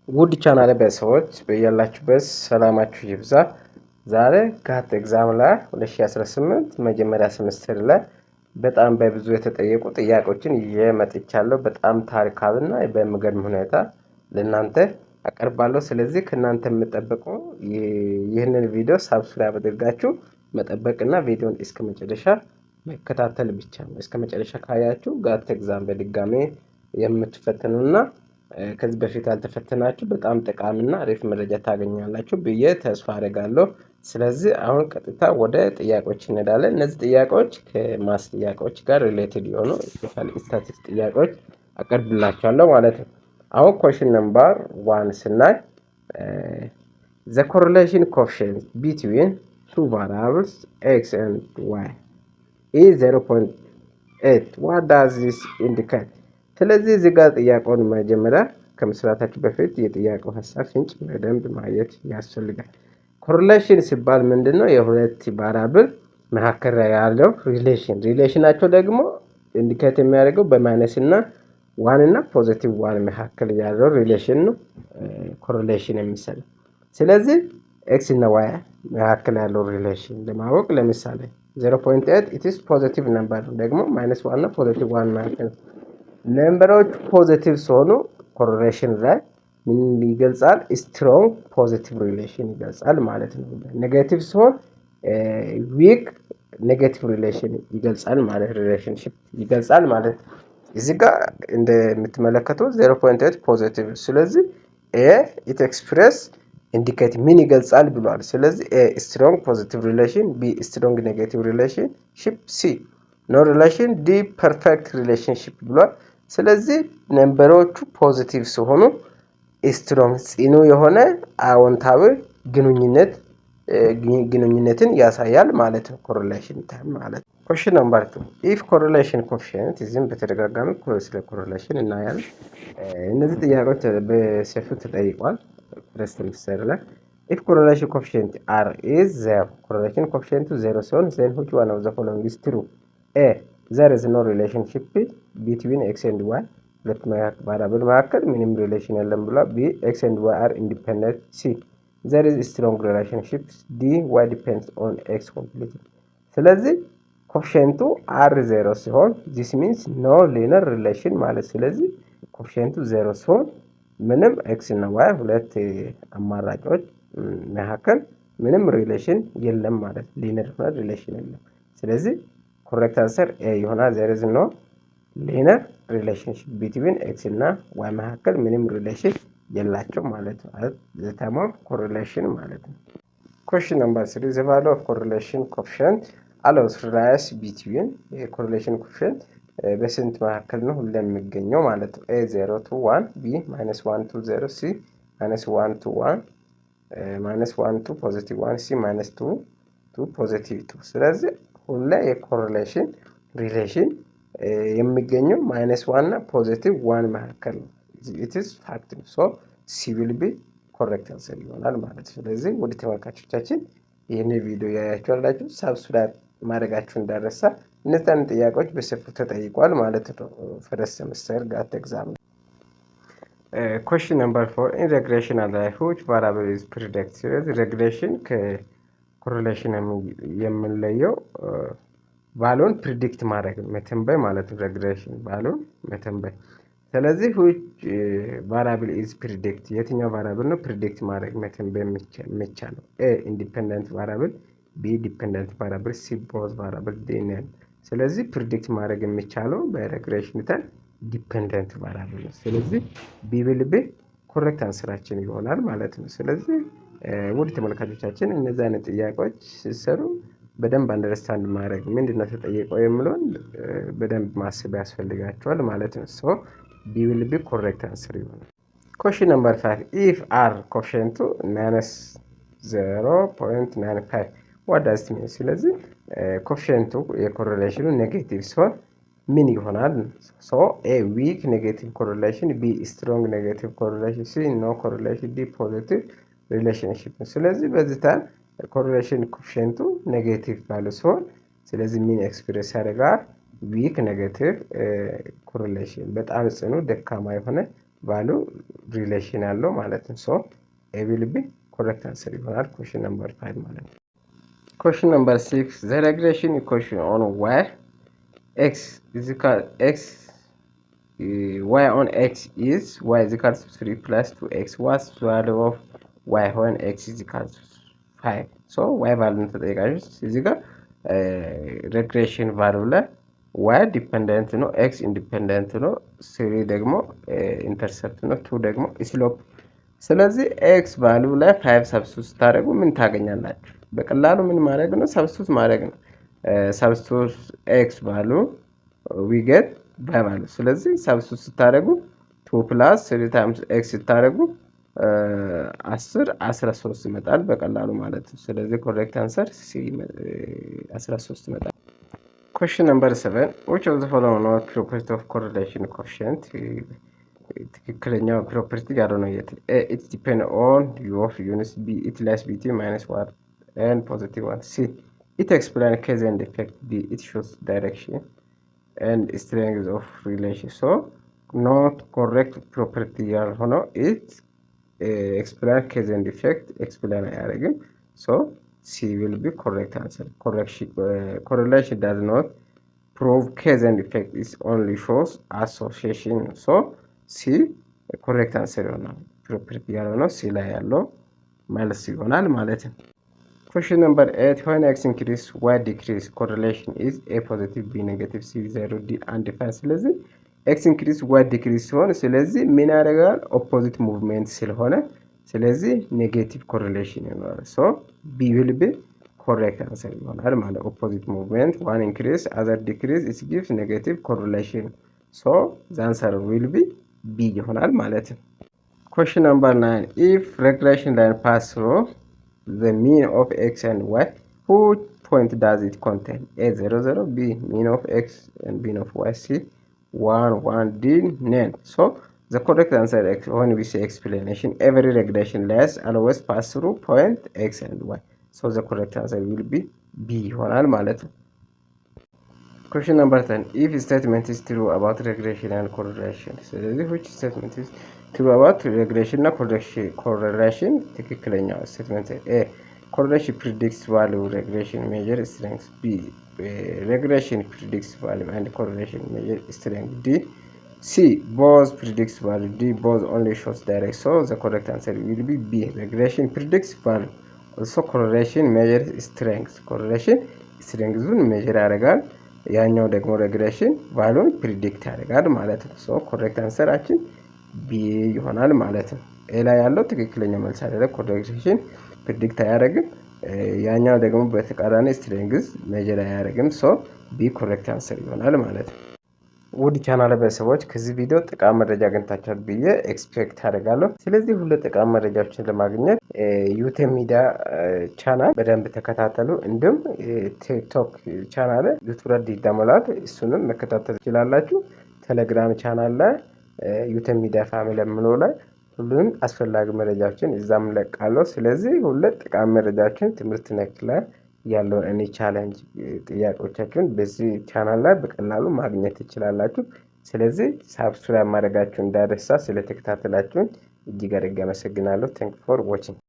ውድ ቻናል ቤተሰቦች በያላችሁበት ሰላማችሁ ይብዛ። ዛሬ ጋት ኤግዛም ላይ 2018 መጀመሪያ ሴሚስተር ላይ በጣም በብዙ የተጠየቁ ጥያቄዎችን ይዤ መጥቻለሁ። በጣም ታሪካዊና በሚገርም ሁኔታ ለእናንተ አቀርባለሁ። ስለዚህ ከእናንተ የምጠብቀው ይህንን ቪዲዮ ሳብስክራይብ አድርጋችሁ መጠበቅና ቪዲዮን እስከ መጨረሻ መከታተል ብቻ ነው። እስከ መጨረሻ ካያችሁ ጋት ኤግዛም በድጋሜ የምትፈተኑና ከዚህ በፊት ያልተፈተናችሁ በጣም ጠቃሚና አሪፍ መረጃ ታገኛላችሁ ብዬ ተስፋ አደርጋለሁ። ስለዚህ አሁን ቀጥታ ወደ ጥያቄዎች እንሄዳለን። እነዚህ ጥያቄዎች ከማስ ጥያቄዎች ጋር ሪሌትድ የሆኑ ስፔሻሊ ስታቲስቲክስ ጥያቄዎች አቀርብላችኋለሁ ማለት ነው። አሁን ኩዌስችን ነምበር 1 ስናይ the correlation coefficient between two variables x and y is 0.8 what does this indicate? ስለዚህ እዚህ ጋር ጥያቄውን መጀመሪያ ከመስራታችሁ በፊት የጥያቄው ሐሳብ ፍንጭ በደንብ ማየት ያስፈልጋል። ኮሪሌሽን ሲባል ምንድነው? የሁለት ቫሪያብል መካከል ያለው ሪሌሽናቸው ደግሞ ኢንዲኬት የሚያደርገው በማይነስ እና ዋን እና ፖዚቲቭ ዋን መካከል ያለው ሪሌሽን ነው ኮሪሌሽን የሚሰራው። ስለዚህ ኤክስ እና ዋይ መካከል ያለው ሪሌሽን ለማወቅ ለምሳሌ 0.8 it is ፖዚቲቭ ነምበር ደግሞ ማይነስ ዋን እና ፖዚቲቭ ዋን መካከል ነምበሮች ፖዚቲቭ ሲሆኑ ኮሪሌሽን ላይ ምን ይገልጻል? ስትሮንግ ፖዚቲቭ ሪሌሽን ይገልጻል ማለት ነው። ኔጌቲቭ ሲሆን ዊክ ኔጌቲቭ ሪሌሽን ይገልጻል ማለት ሪሌሽንሺፕ ይገልጻል ማለት ነው። እዚህ ጋር እንደምትመለከቱት 0.8 ፖዚቲቭ ስለዚህ ኤ ኢት ኤክስፕሬስ ኢንዲኬት ምን ይገልጻል ብሏል። ስለዚህ ኤ ስትሮንግ ፖዚቲቭ ሪሌሽን፣ ቢ ስትሮንግ ኔጌቲቭ ሪሌሽንሺፕ፣ ሲ ኖ ሪሌሽን፣ ዲ ፐርፌክት ሪሌሽንሺፕ ብሏል። ስለዚህ ነምበሮቹ ፖዚቲቭ ሲሆኑ ስትሮንግ ጽኑ የሆነ አዎንታዊ ግንኙነትን ያሳያል ማለት ነው። ኮሪሌሽን ታይም ማለት ነው። ኩዌስችን ነምበር 2 ኢፍ ኮሪሌሽን ኮኤፊሺየንት እዚህም በተደጋጋሚ ስለ ኮሪሌሽን እናያለን። እነዚህ ጥያቄዎች በሰፊው ተጠይቋል ፈርስት ሴሚስተር ላይ። ኢፍ ኮሪሌሽን ኮኤፊሺየንት አር ኢዝ 0 ኮሪሌሽን ኮኤፊሺየንቱ 0 ሲሆን ዘን which one of the following is true? ኤ there is no relationship between x and y ሁለት ቫሪያብል መካከል ምንም ሪሌሽን የለም ብሏል። ቢ x and y are independent። ሲ there is strong relationship። ዲ y depends on x completely። ስለዚህ ኮኤፊሺየንቱ r 0 ሲሆን this means no linear relation ማለት ስለዚህ ኮኤፊሺየንቱ 0 ሲሆን ምንም x እና y ሁለት አማራጮች መካከል ምንም ሪሌሽን የለም ማለት ሊኒየር ሪሌሽን የለም። ስለዚህ ኮሬክት አንሰር ኤ ይሆናል። there is no linear relationship between x እና y መካከል ምንም ሪሌሽን የላቸው ማለት ነው። the term of correlation ማለት ነው። question number 3 the value of correlation coefficient allows rise between correlation coefficient በስንት መካከል ነው ሁሌ የሚገኘው ማለት ነው። a 0 to 1 b -1 to 0 c -1 to 1 -1 to ፖዚቲቭ 1 c -2 to ፖዚቲቭ 2 ስለዚህ ሁሌ የኮሪሌሽን ሪሌሽን የሚገኘው -1 እና ፖዚቲቭ 1 መካከል ነው። it is fact so c will be correct answer ይሆናል ማለት ነው። ስለዚህ ወደ ተመልካቾቻችን ይህን ቪዲዮ ያያችኋላችሁ ሰብስክራይብ ማድረጋችሁ እንዳረሳ። እነዚህን ጥያቄዎች በሰፊው ተጠይቋል ማለት ነው ፈርስት ሴሚስተር ጋት ኤግዛም። question number 4 in regression analysis which variable is predicted? regression ከኮሪሌሽን የምንለየው ቫሉን ፕሪዲክት ማድረግ መተንበይ ማለት ነው። regression ቫሉን መተንበይ። ስለዚህ which variable is predict የትኛው ቫሪያብል ነው ፕሪዲክት ማድረግ መተንበይ የሚቻለው? a independent variable፣ b dependent variable፣ c both variable፣ d none። ስለዚህ ፕሪዲክት ማድረግ የሚቻለው በሬግሬሽን ታይም ዲፔንደንት ቫሪያብል ነው። ስለዚህ b will be ኮሬክት አንሰራችን ይሆናል ማለት ነው። ስለዚህ ውድ ተመልካቾቻችን እነዚህ አይነት ጥያቄዎች ሲሰሩ በደንብ አንደርስታንድ ማድረግ ምንድነው ተጠየቀው የሚለውን በደንብ ማሰብ ያስፈልጋቸዋል ማለት ነው። ሶ b will be correct answer ይሆናል። question number 5 if r coefficient -0.95 what does it mean? ስለዚህ ኮኤፊሺየንቱ የኮሪሌሽኑ ኔጌቲቭ ሲሆን ምን ይሆናል? ሶ a weak negative correlation፣ b strong negative correlation፣ c no correlation፣ d positive relationship። ስለዚህ በዚህ ታይም ኮሪሌሽን ኮኤፊሺየንቱ ኔጌቲቭ ቫልዩ ሲሆን ስለዚህ ምን ኤክስፕሬስ ያደርጋል? ዊክ ኔጌቲቭ ኮሪሌሽን በጣም ጽኑ ደካማ የሆነ ቫሉ ሪሌሽን ያለው ማለት ነው። ሶ ኤ ዊል ቢ ኮሬክት አንሰር ይሆናል ኩዌሽን ነምበር 5 ማለት ነው። ኩዌሽን ነምበር 6 ዘ ሬግሬሽን ኢኩዌሽን ኦን ዋይ ኤክስ ኢዝ ኢኳል ኤክስ y on x is y is equal to 3 plus 2x. What's the value of y when x is equal to 5? So y value ተጠይቃችሁ እዚህ ጋር ሬግሬሽን ቫልዩ ላይ y ዲፔንደንት ነው፣ x ኢንዲፔንደንት ነው፣ 3 ደግሞ ኢንተርሰፕት ነው፣ 2 ደግሞ ስሎፕ። ስለዚህ x ቫልዩ ላይ 5 ሰብስቲቱት ስታደርጉ ምን ታገኛላችሁ? በቀላሉ ምን ማድረግ ነው? ሰብስቲቱት ማድረግ ነው። ሰብስቲቱት x ቫልዩ we get y ቫልዩ። ስለዚህ ሰብስቲቱት ስታደርጉ 2 + 3 times x ስታደርጉ 10 13 ይመጣል በቀላሉ ማለት ነው። ስለዚህ ኮሬክት አንሰር ሲ 13 ይመጣል። Question number 7 which of the following are property of correlation coefficient? ትክክለኛው ፕሮፐርቲ ጋር ነው የት it depend on u of units, b it less bt minus 1 and positive 1, c it explain cause and effect, d it shows direction and strength of relation. So not correct property ያልሆነው it explain cause and effect explain አያደርግም። so c will be correct answer. Correlation does not prove cause and effect, it only shows association. so c correct answer ይሆናል። ፕሮፐርቲ ያልሆነው c ላይ ያለው መልስ ይሆናል ማለት ነው። Question number 8 when x increase y decrease correlation is a positive, b negative, c 0, d undefined. ስለዚህ x increase y decrease ሲሆን ስለዚህ ምን ያደርጋል? ኦፖዚት ሙቭሜንት ስለሆነ ስለዚህ ኔጌቲቭ ኮሪሌሽን ይኖራል። ሶ b will be correct answer ይሆናል ማለት ኦፖዚት ሙቭሜንት one increase other decrease it gives negative correlation. so the answer will be b ይሆናል ማለት ነው። Question number 9 if regression line pass through the mean of x and y, which point does it contain? A 0 0, b mean of x and mean of y, c 1 1, d none. So the correct answer when we say explanation, every regression line always pass through point x and y. So the correct answer will be b ይሆናል ማለት ነው። Question number 10 if statement is true about regression and correlation. ስለዚህ which statement is true about regression እና correlation? ትክክለኛው statement a correlation predicts value, regression measure strength, b regression predicts value and correlation measure strength, d c both predicts value, d both only shows direct. so the correct answer will be b regression predicts value, also correlation measure strength. correlation strength-ን ሜጀር ያደርጋል፣ ያኛው ደግሞ regression value predict ያደርጋል ማለት ነው። so correct answer-አችን b ይሆናል ማለት ነው። ኤ ላይ ያለው ትክክለኛ መልስ አይደለም፣ correlation predict አያደርግም፣ ያኛው ደግሞ በተቃራኒ strength ሜጀር አያደርግም። so b correct answer ይሆናል ማለት ነው። ውድ ቻናል ቤተሰቦች ከዚህ ቪዲዮ ጠቃሚ መረጃ አግኝታችኋል ብዬ ኤክስፔክት አደርጋለሁ። ስለዚህ ሁሉ ጠቃሚ መረጃዎችን ለማግኘት ዩቲዩብ ሚዲያ ቻናል በደንብ ተከታተሉ። እንዲሁም ቲክቶክ ቻናል ዩቱበር ዲዳሞላት እሱንም መከታተል ትችላላችሁ። ቴሌግራም ቻናል ላይ ዩቲዩብ ሚዲያ ፋሚሊ የምለው ላይ ሁሉንም አስፈላጊ መረጃዎችን እዛም ለቃለሁ። ስለዚህ ሁሉ ጠቃሚ መረጃዎችን ትምህርት ነክ ላይ ያለውን እኔ ቻሌንጅ ጥያቄዎቻችሁን በዚህ ቻናል ላይ በቀላሉ ማግኘት ትችላላችሁ። ስለዚህ ሳብስክራይብ ማድረጋችሁን እንዳይረሳ። ስለተከታተላችሁን እጅግ አድርጌ አመሰግናለሁ። ታንክ ፎር ዋቺንግ